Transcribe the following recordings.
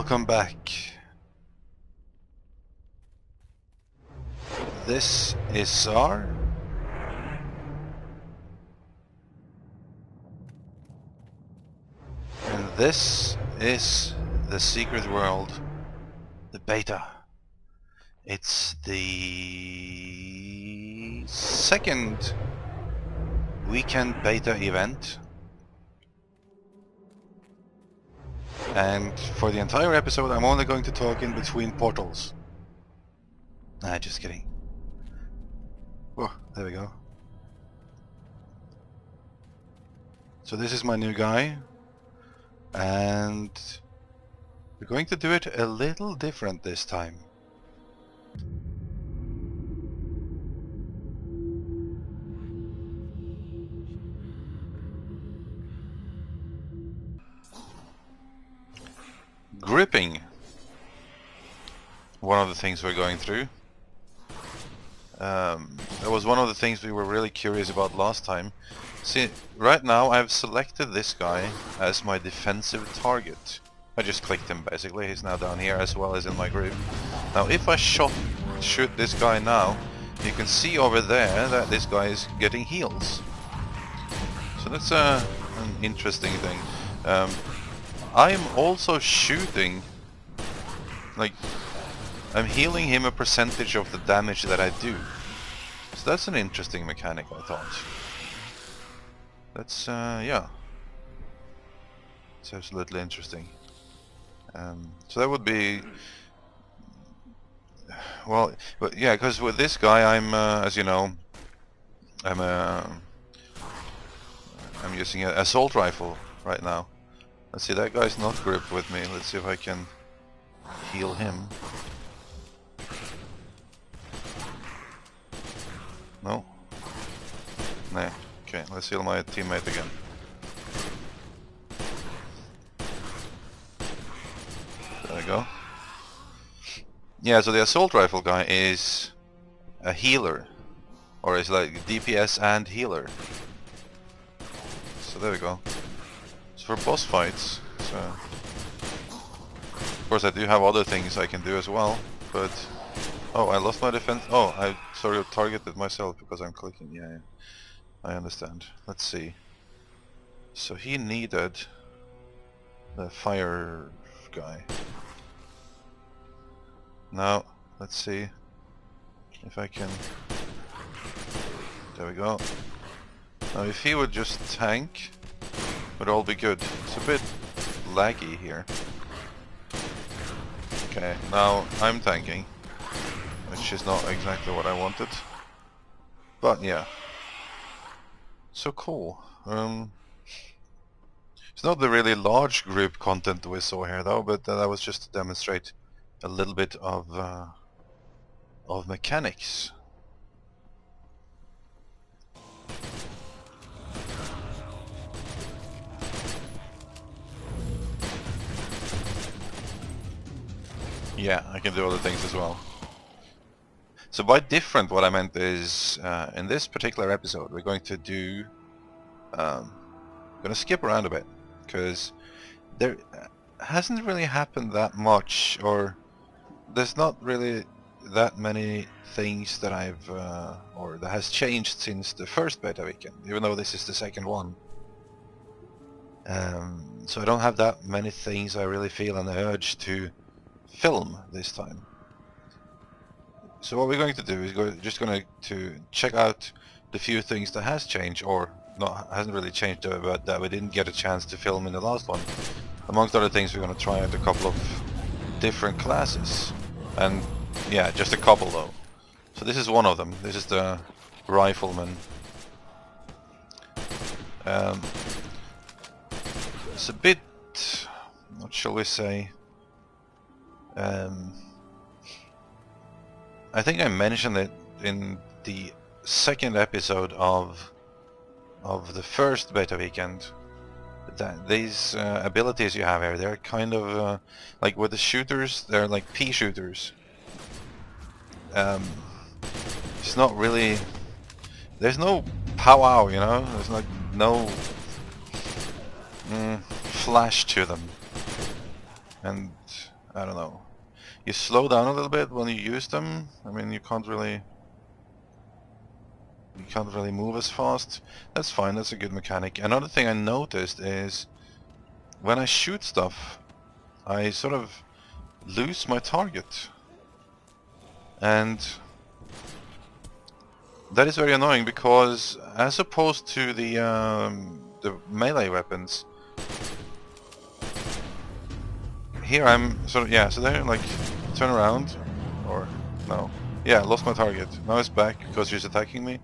Welcome back. This is Zzar. And this is the secret world, the beta. It's the second weekend beta event. And for the entire episode I'm only going to talk in between portals. Nah, just kidding. Oh, there we go. So this is my new guy. And we're going to do it a little different this time. Gripping. One of the things we're going through. That was one of the things we were really curious about last time. See, right now I've selected this guy as my defensive target. I just clicked him basically, he's now down here as well as in my group. Now if I shoot this guy now, you can see over there that this guy is getting heals. So that's an interesting thing. I'm also shooting, like, I'm healing him a percentage of the damage that I do. So that's an interesting mechanic, I thought. That's, yeah. It's absolutely interesting. So that would be... Well, but yeah, because with this guy I'm, as you know, I'm using an assault rifle right now. Let's see, that guy's not gripped with me. Let's see if I can heal him. No? Nah. Okay, let's heal my teammate again. There we go. Yeah, so the assault rifle guy is a healer. Or is like DPS and healer. So there we go. For boss fights, so of course I do have other things I can do as well, but oh, I lost my defense. Oh, I sort of targeted myself because I'm clicking. Yeah, I understand. Let's see. So he needed the fire guy. Now let's see if I can. There we go. Now if he would just tank, would all be good. It's a bit laggy here. Okay, now I'm tanking, which is not exactly what I wanted. But yeah. So cool. It's not the really large group content we saw here though, but that was just to demonstrate a little bit of mechanics. Yeah, I can do other things as well. So by different, what I meant is, in this particular episode, we're going to do, going to skip around a bit, because there hasn't really happened that much, or there's not really that many things that I've, or that has changed since the first beta weekend, even though this is the second one. So I don't have that many things I really feel an urge to film this time. So what we're going to do is just going to check out the few things that has changed, or not hasn't really changed, but that we didn't get a chance to film in the last one. Amongst other things, we're going to try out a couple of different classes, and yeah, just a couple though. So this is one of them. This is the Rifleman. It's a bit, what shall we say? I think I mentioned it in the second episode of the first beta weekend, that these abilities you have here, they're kind of like with the shooters, they're like pea shooters. It's not really, there's no powwow, you know, there's like no flash to them. And I don't know. You slow down a little bit when you use them. I mean, you can't really move as fast. That's fine. That's a good mechanic. Another thing I noticed is when I shoot stuff, I sort of lose my target, and that is very annoying because as opposed to the melee weapons, here I'm sort of, yeah, so there, like, turn around, or no, yeah, lost my target. Now it's back because she's attacking me,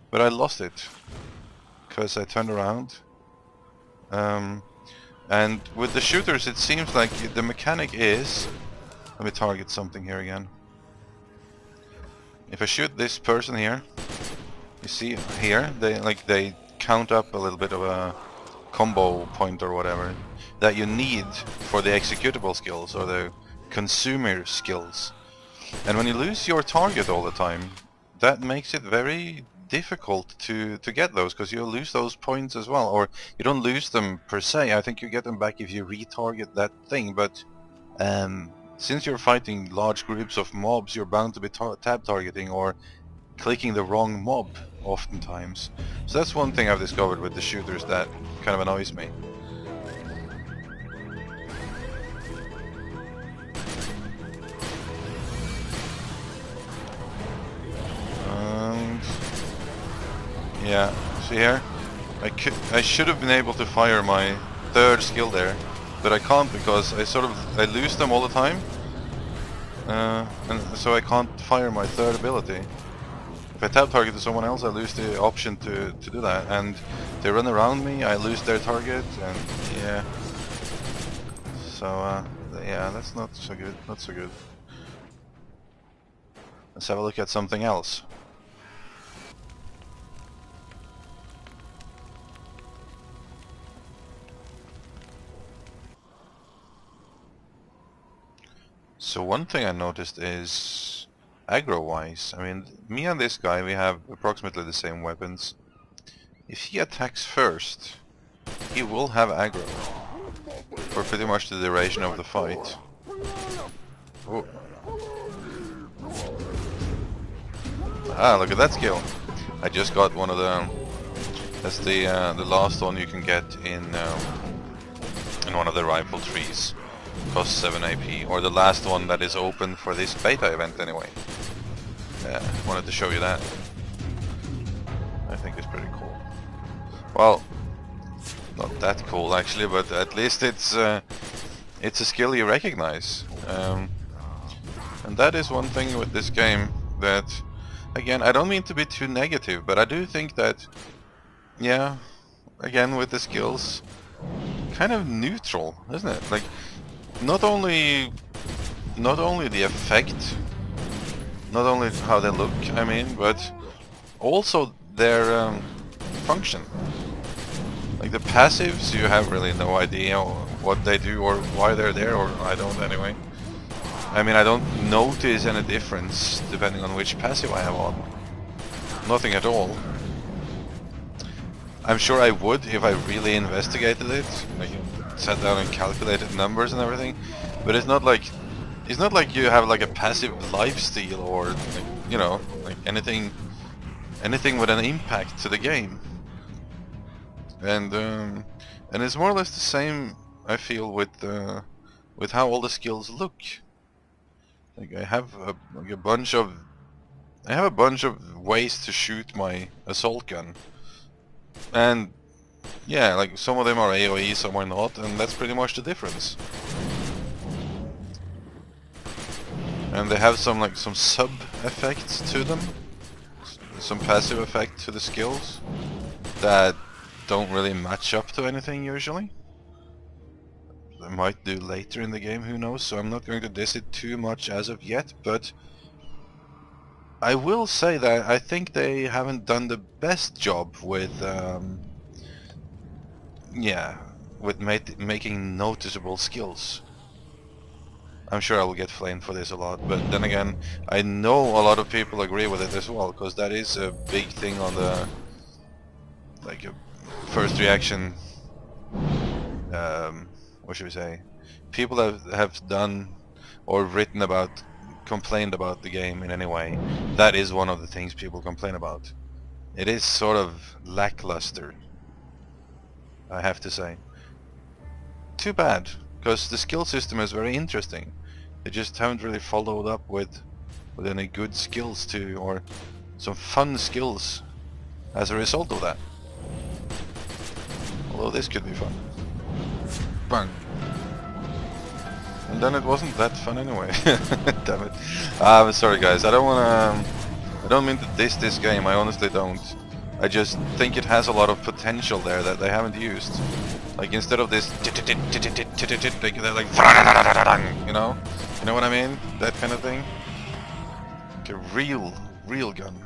but I lost it because I turned around. And with the shooters, it seems like the mechanic is, let me target something here again. If I shoot this person here, you see here, they count up a little bit of a combo point or whatever that you need for the executable skills or the consumer skills. And when you lose your target all the time, that makes it very difficult to get those, because you lose those points as well. Or you don't lose them per se, I think you get them back if you retarget that thing, but since you're fighting large groups of mobs, you're bound to be tab targeting or clicking the wrong mob oftentimes. So that's one thing I've discovered with the shooters that kind of annoys me. Yeah, see here? I should have been able to fire my third skill there, but I can't because I lose them all the time. And so I can't fire my third ability. If I tab target to someone else, I lose the option to do that, and they run around me, I lose their target, and yeah. So yeah, that's not so good, not so good. Let's have a look at something else. So one thing I noticed is aggro-wise. I mean, me and this guy, we have approximately the same weapons. If he attacks first, he will have aggro for pretty much the duration of the fight. Oh. Ah, look at that skill! I just got one of the. That's the last one you can get in one of the rifle trees. Costs 7 AP, or the last one that is open for this beta event anyway. Wanted to show you that. I think it's pretty cool. Well, not that cool actually, but at least it's a skill you recognize. And that is one thing with this game that, again, I don't mean to be too negative, but I do think that, yeah, again with the skills, kind of neutral, isn't it? Like, not only the effect, not only how they look, I mean, but also their function. Like the passives, you have really no idea what they do or why they're there, or I don't anyway. I mean, I don't notice any difference depending on which passive I have on. Nothing at all. I'm sure I would if I really investigated it, like sat down and calculated numbers and everything. But it's not like you have like a passive lifesteal or like, you know, like anything with an impact to the game. And it's more or less the same, I feel, with how all the skills look. Like I have a bunch of ways to shoot my assault gun, and yeah, like some of them are AoE, some are not, and that's pretty much the difference. And they have some sub effects to them, some passive effect to the skills that don't really match up to anything usually. They might do later in the game, who knows, so I'm not going to diss it too much as of yet, but I will say that I think they haven't done the best job with yeah, with making noticeable skills. I'm sure I will get flamed for this a lot, but then again, I know a lot of people agree with it as well, because that is a big thing on the first reaction. What should we say? People have done or written about, complained about the game in any way, that is one of the things people complain about. It is sort of lackluster, I have to say. Too bad, because the skill system is very interesting. They just haven't really followed up with any good skills to, or some fun skills as a result of that. Although this could be fun. Bang. And then it wasn't that fun anyway. Damn it. I'm sorry guys, I don't mean to diss this game, I honestly don't. I just think it has a lot of potential there that they haven't used. Like instead of this they're like, you know? You know what I mean? That kind of thing. Like a real gun.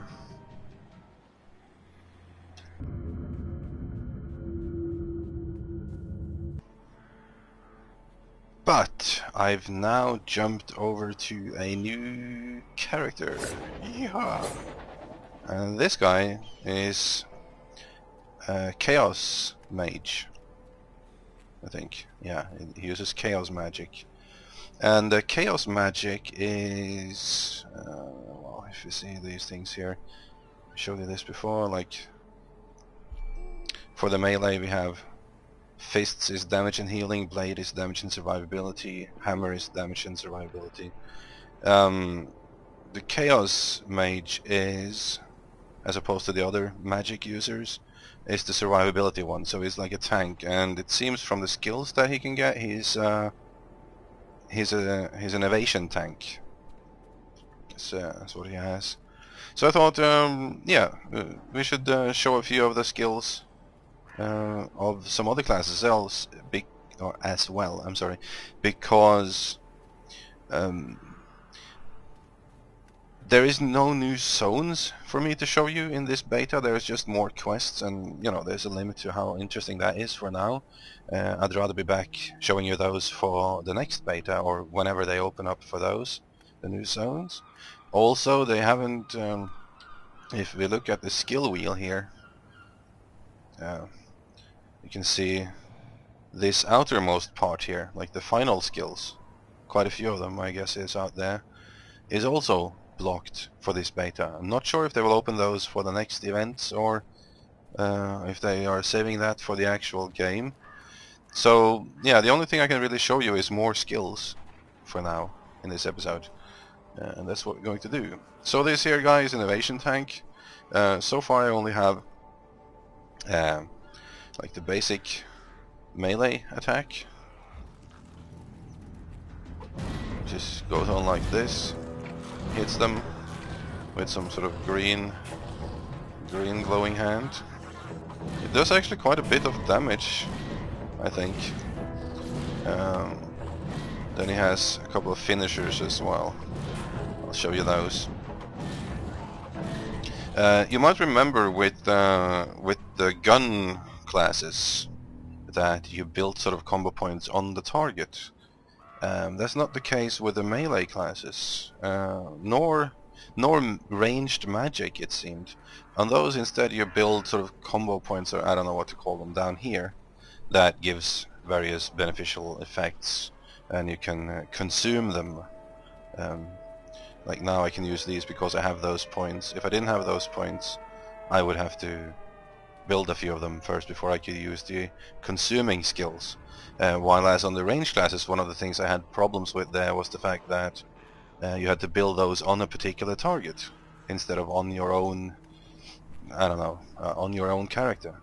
But I've now jumped over to a new character. Yeehaw! And this guy is Chaos Mage, I think. Yeah, he uses Chaos Magic. And Chaos Magic is... well, if you see these things here, I showed you this before, like... For the melee we have Fists is damage and healing, Blade is damage and survivability, Hammer is damage and survivability. The Chaos Mage is, as opposed to the other magic users, is the survivability one, so he's like a tank, and it seems from the skills that he can get, he's an evasion tank. That's what he has. So I thought, yeah, we should show a few of the skills of some other classes as well. I'm sorry, because there is no new zones for me to show you in this beta. There's just more quests, and you know, there's a limit to how interesting that is for now. I'd rather be back showing you those for the next beta, or whenever they open up for those, the new zones. Also, they haven't, if we look at the skill wheel here, you can see this outermost part here, like the final skills, quite a few of them I guess is out there, is also blocked for this beta. I'm not sure if they will open those for the next events, or if they are saving that for the actual game. So yeah, the only thing I can really show you is more skills for now in this episode, and that's what we're going to do. So this here guy is an evasion tank. So far I only have like the basic melee attack. Just goes on like this, hits them with some sort of green glowing hand. It does actually quite a bit of damage, I think. Then he has a couple of finishers as well. I'll show you those. You might remember with the gun classes that you build sort of combo points on the target. That's not the case with the melee classes, nor ranged magic, it seemed. On those instead you build sort of combo points, or I don't know what to call them, down here, that gives various beneficial effects, and you can consume them. Like now I can use these because I have those points. If I didn't have those points, I would have to build a few of them first before I could use the consuming skills. While as on the range classes, one of the things I had problems with there was the fact that you had to build those on a particular target instead of on your own, I don't know, on your own character.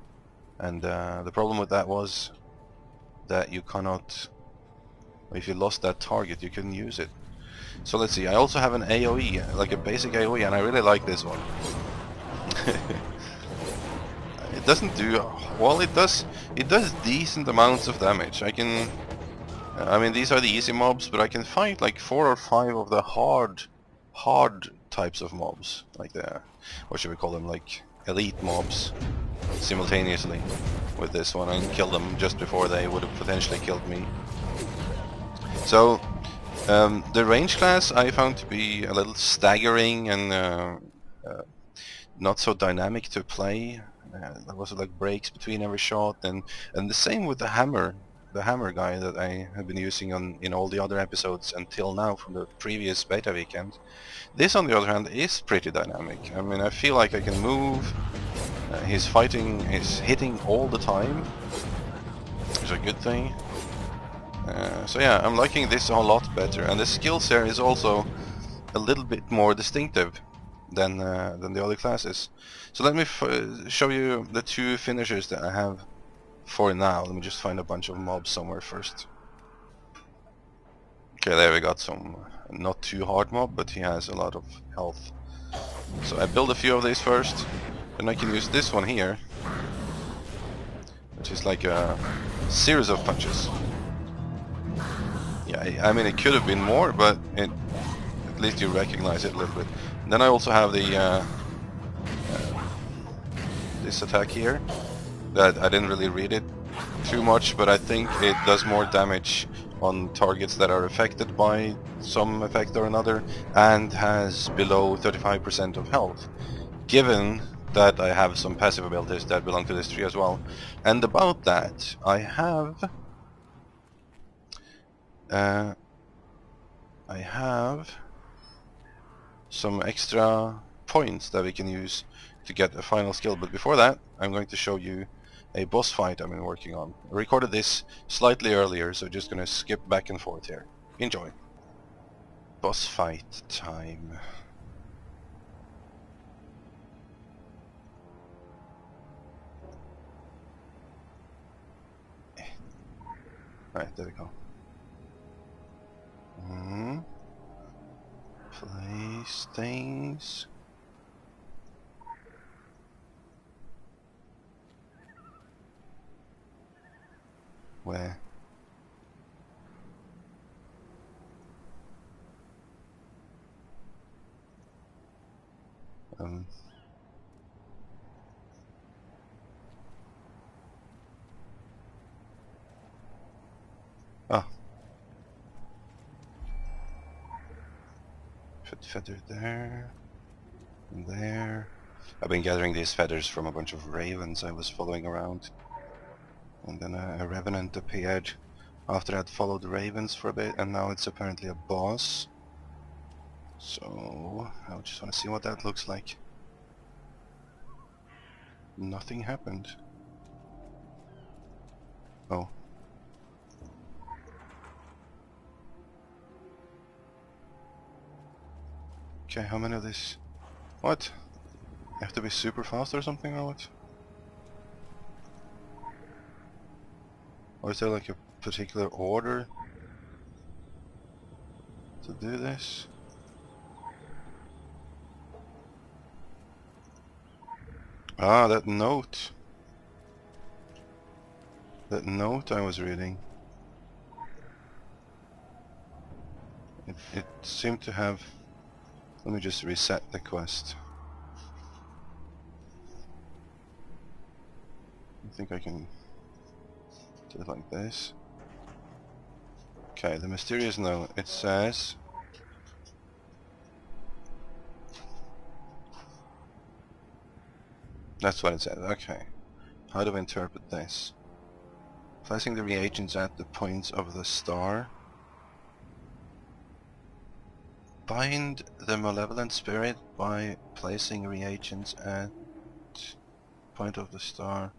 And the problem with that was that you cannot, if you lost that target, you couldn't use it. So let's see, I also have an AoE, like a basic AoE, and I really like this one. It doesn't do, well, it does decent amounts of damage. I mean these are the easy mobs, but I can fight like 4 or 5 of the hard types of mobs, like the, what should we call them, like elite mobs, simultaneously with this one, and kill them just before they would have potentially killed me. So the range class I found to be a little staggering and not so dynamic to play. There was like breaks between every shot, and the same with the hammer. the hammer guy that I have been using in all the other episodes until now from the previous beta weekend. This, on the other hand, is pretty dynamic. I mean, I feel like I can move. He's hitting all the time, which is a good thing. So yeah, I'm liking this a lot better, and the skills here is also a little bit more distinctive than the other classes. So let me show you the two finishers that I have for now. Let me just find a bunch of mobs somewhere first. Okay, there we got some not too hard mob, but he has a lot of health. So I build a few of these first, and I can use this one here, which is like a series of punches. Yeah, I mean it could have been more, but at least you recognize it a little bit. And then I also have the this attack here that I didn't really read it too much, but I think it does more damage on targets that are affected by some effect or another and has below 35% of health, given that I have some passive abilities that belong to this tree as well. And about that, I have some extra points that we can use to get a final skill, but before that I'm going to show you a boss fight I've been working on. I recorded this slightly earlier, so just gonna skip back and forth here. Enjoy. Boss fight time. Alright, there we go. Place things. Where? Oh. Feather there. And there. I've been gathering these feathers from a bunch of ravens I was following around. And then a revenant appeared after I'd followed the ravens for a bit, and now it's apparently a boss. So I just want to see what that looks like. Nothing happened. Oh. Okay, how many of these? What? You have to be super fast or something, or what? Or is there like a particular order to do this? Ah, that note. That note I was reading. It seemed to have... Let me just reset the quest. I think I can do it like this. Okay, the mysterious note. It says... That's what it said. Okay. How do I interpret this? Placing the reagents at the points of the star. Bind the malevolent spirit by placing reagents at point of the star.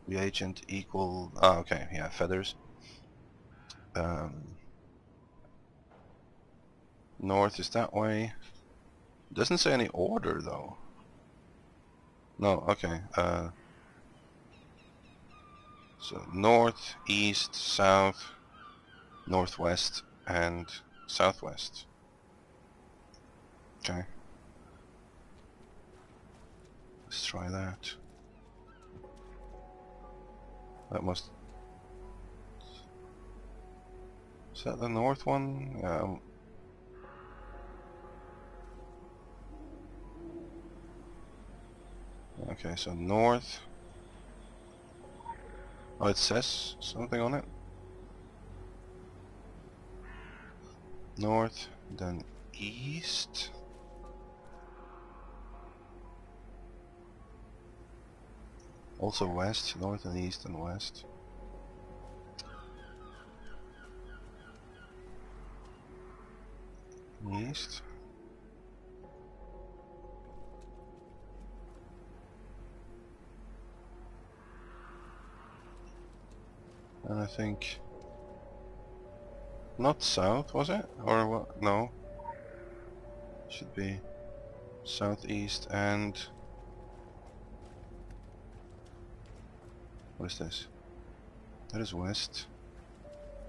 Reagent equal... Ah, okay, yeah, feathers. North is that way. Doesn't say any order though. No, okay. So north, east, south, northwest, and southwest. Okay. Let's try that. That must... Is that the north one? Yeah. Okay, so north. Oh, it says something on it. North, then east. Also west, north and east and west. East. And I think not south, was it? Or what? No. Should be southeast and what is this? That is west.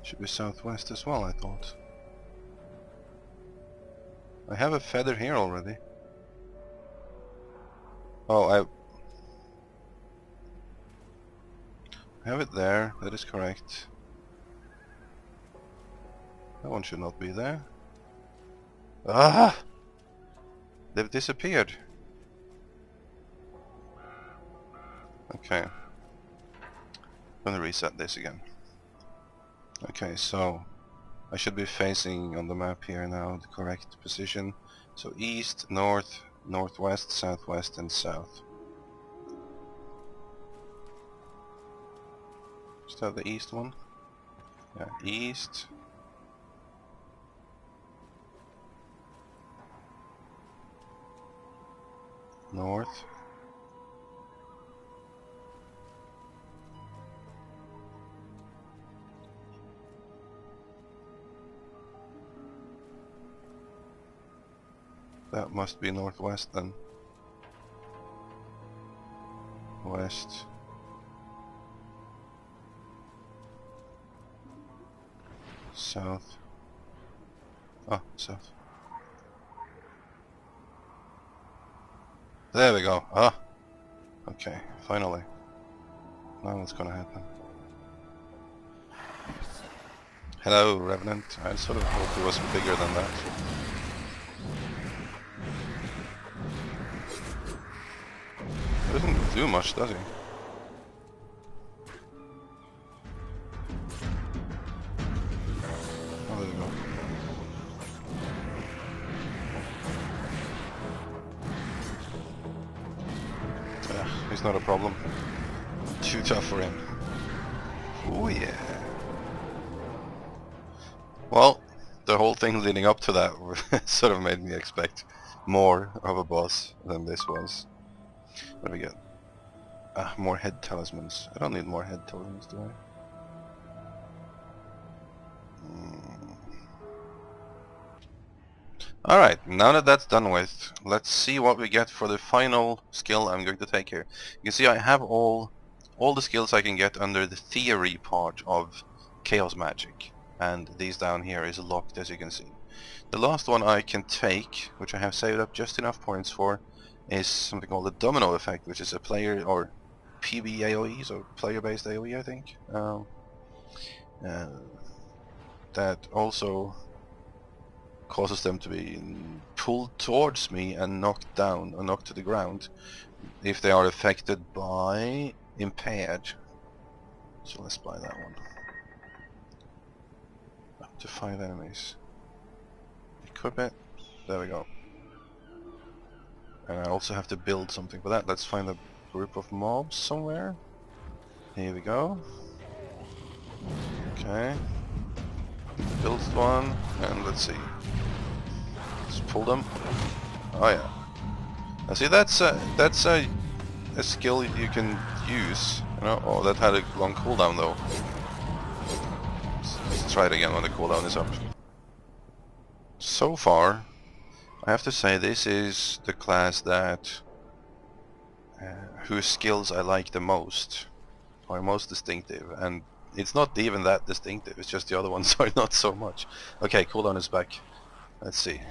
Should be southwest as well, I thought. I have a feather here already. Oh, I have it there, that is correct. That one should not be there. Ah! They've disappeared. Okay. I'm gonna reset this again. Okay, so I should be facing on the map here now the correct position. So east, north, northwest, southwest and south. Is that the east one? Yeah, east. North. That must be northwest then. West. South. Ah, south. There we go. Ah. Okay, finally. Now what's gonna happen? Hello, Revenant. I sort of hoped it was bigger than that. He doesn't do much, does he? Oh, there we go. Yeah, he's not a problem. Too tough for him. Oh yeah. Well, the whole thing leading up to that sort of made me expect more of a boss than this was. What do we get? Ah, more head talismans. I don't need more head talismans, do I? Alright, now that that's done with, let's see what we get for the final skill I'm going to take here. You can see I have all the skills I can get under the theory part of chaos magic. And these down here is locked, as you can see. The last one I can take, which I have saved up just enough points for, is something called the domino effect, which is a player or PB AoE, so player-based AoE, I think. That also causes them to be pulled towards me and knocked down or knocked to the ground if they are affected by impaired. So let's buy that one. Up to 5 enemies. Equip it. There we go. And I also have to build something for that. Let's find a group of mobs somewhere. Here we go. Okay. Build one, and let's see. Let's pull them. Oh yeah. Now see, that's a skill you can use. You know. Oh, that had a long cooldown though. Let's try it again when the cooldown is up. So far, I have to say this is the class that whose skills I like the most, or most distinctive, and it's not even that distinctive, it's just the other ones are not so much. Okay, cooldown is back. Let's see.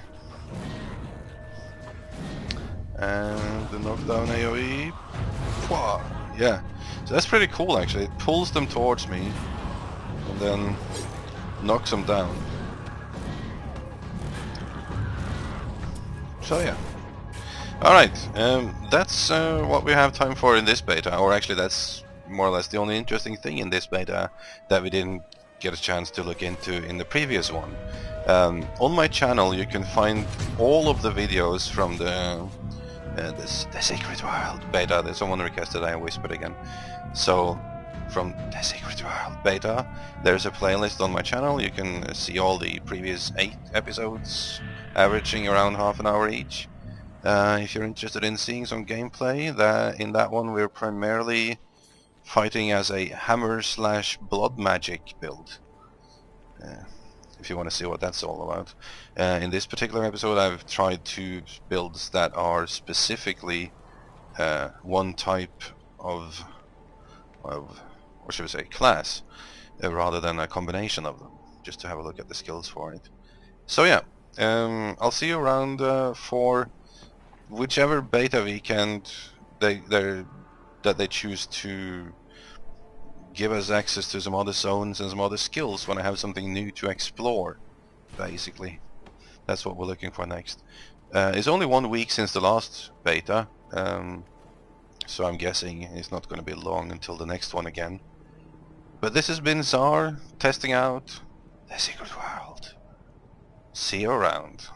And the knockdown AoE. Pwah! Yeah, so that's pretty cool actually. It pulls them towards me and then knocks them down. So yeah. Alright, that's what we have time for in this beta, or actually that's more or less the only interesting thing in this beta that we didn't get a chance to look into in the previous one. On my channel you can find all of the videos from the Secret World beta. There's someone requested I whispered again. So from the Secret World beta. There's a playlist on my channel. You can see all the previous 8 episodes, averaging around half an hour each. If you're interested in seeing some gameplay, in that one we're primarily fighting as a hammer / blood magic build. If you want to see what that's all about. In this particular episode I've tried to builds that are specifically one type of what should we say, class, rather than a combination of them, just to have a look at the skills for it. So yeah, I'll see you around for whichever beta weekend that they choose to give us access to some other zones and some other skills when I have something new to explore, basically. That's what we're looking for next. It's only 1 week since the last beta, so I'm guessing it's not going to be long until the next one again. But this has been Zzar, testing out the Secret World. See you around.